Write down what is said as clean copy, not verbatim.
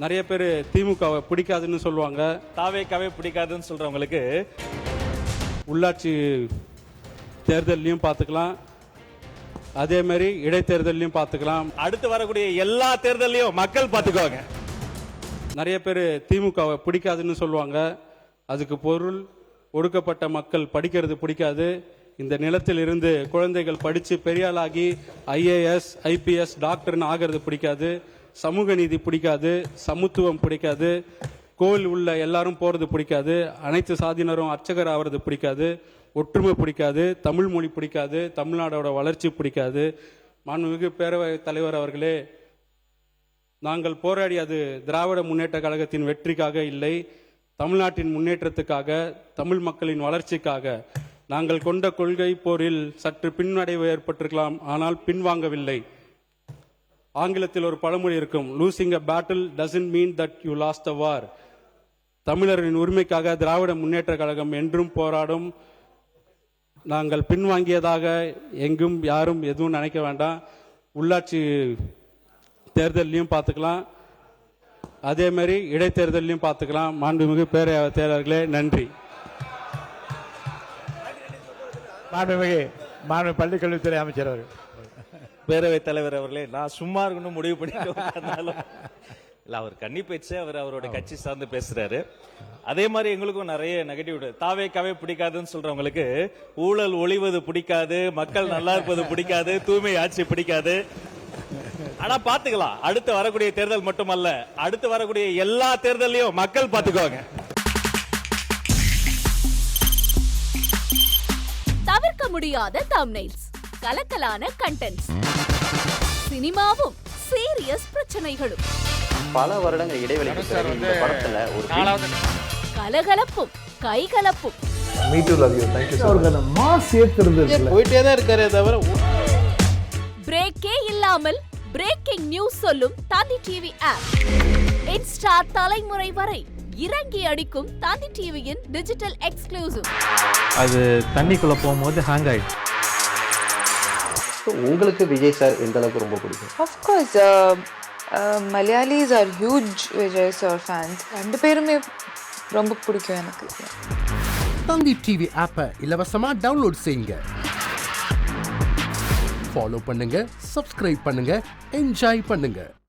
நிறைய பேர் திமுகவை பிடிக்காதுன்னு சொல்லுவாங்க. தாவேக்காவே பிடிக்காதுன்னு சொல்றவங்களுக்கு உள்ளாட்சி தேர்தல்லையும் பார்த்துக்கலாம், அதே மாதிரி இடைத்தேர்தலையும் பார்த்துக்கலாம். அடுத்து வரக்கூடிய எல்லா தேர்தலையும் மக்கள் பார்த்துக்குவாங்க. நிறைய பேர் திமுகவை பிடிக்காதுன்னு சொல்லுவாங்க. அதுக்கு பொருள் ஒடுக்கப்பட்ட மக்கள் படிக்கிறது பிடிக்காது. இந்த நிலத்தில் இருந்து குழந்தைகள் படித்து பெரியாளாகி ஐஏஎஸ் ஐபிஎஸ் டாக்டர்னு ஆகிறது பிடிக்காது. சமூக நீதி பிடிக்காது, சமத்துவம் பிடிக்காது, கோவில் உள்ள எல்லாரும் போகிறது பிடிக்காது, அனைத்து சாதியினரும் அர்ச்சகர் ஆகிறது பிடிக்காது, ஒற்றுமை பிடிக்காது, தமிழ் மொழி பிடிக்காது, தமிழ்நாடோட வளர்ச்சி பிடிக்காது. மாண்புமிகு பேரவைத் தலைவர் அவர்களே, நாங்கள் போராடியது திராவிட முன்னேற்ற கழகத்தின் வெற்றிக்காக இல்லை, தமிழ்நாட்டின் முன்னேற்றத்துக்காக, தமிழ் மக்களின் வளர்ச்சிக்காக. நாங்கள் கொண்ட கொள்கை போரில் சற்று பின்னடைவு ஏற்பட்டிருக்கலாம், ஆனால் பின்வாங்கவில்லை. ஆங்கிலத்தில் ஒரு பழமொழி இருக்கும், losing a battle doesn't mean that you lost a war. தமிழரின் உரிமைக்காக திராவிட முன்னேற்ற கழகம் என்றும் போராடும். நாங்கள் பின்வாங்கியதாக எங்கும் யாரும் எதுவும் நினைக்க வேண்டாம். உள்ளாட்சி தேர்தலையும் பார்த்துக்கலாம், அதே மாதிரி இடைத்தேர்தலையும் பார்த்துக்கலாம். மாண்புமிகு பேரவைத் தலைவர்களே, நன்றி. மாண்புமிகு பள்ளிக்கல்வித்துறை அமைச்சர் அவர்கள். பேரவைத் தலைவர் அவர்களே, நான் சும்மா இருக்கணும் முடிவு பண்ணிட்டு இல்ல, அவர் கன்னி பேச்சு, அவரோட கட்சி சார்ந்து பேசுறாரு. அதே மாதிரி எங்களுக்கும் நிறைய நெகட்டிவ். தாவேக்காவே பிடிக்காதுன்னு சொல்றவங்களுக்கு ஊழல் ஒளிவது பிடிக்காது, மக்கள் நல்லா இருப்பது பிடிக்காது, தூய்மை ஆட்சி பிடிக்காது. ஆனா பாத்துக்கலாம், அடுத்து வரக்கூடிய தேர்தல் மட்டுமல்ல, அடுத்து வரக்கூடிய எல்லா தேர்தலையும் மக்கள் பாத்துக்குவாங்க. தவிர்க்க முடியாத தம்ப்நெயில்ஸ், கலக்கலான கண்டென்ட்ஸ், சினிமாவும் சீரியஸ் பிரச்சனைகளும், பல வருடங்கள் இடைவெளிக்கு பிறகு இந்த படத்துல ஒரு கலகலப்பும் கைகலப்பும், போயிட்டே தான் இருக்காரே தவிர பிரேக்கே இல்லாமல் பிரேக்கிங் நியூஸ் சொல்லும் தந்தி டிவி ஆப். இன்ஸ்டா தலைமுறை வரை இறங்கி அடிக்கும் தந்தி டிவியின் டிஜிட்டல் எக்ஸ்க்ளூசிவ். அது தண்ணிக்குள்ள போகும்போது ஹேங் ஆயிடுச்சு. உங்களுக்கு விஜய் சார் எந்த அளவுக்கு ரொம்ப பிடிக்கும்? Of course, Malayalis are huge Vijay sir fans. ரெண்டு பேருமே ரொம்ப பிடிக்கும் எனக்கு. தந்தி டிவி ஆப்பை இலவசமா டவுன்லோட் செய்யுங்க, ஃபாலோ பண்ணுங்க, சப்ஸ்கிரைப் பண்ணுங்க, என்ஜாய் பண்ணுங்க.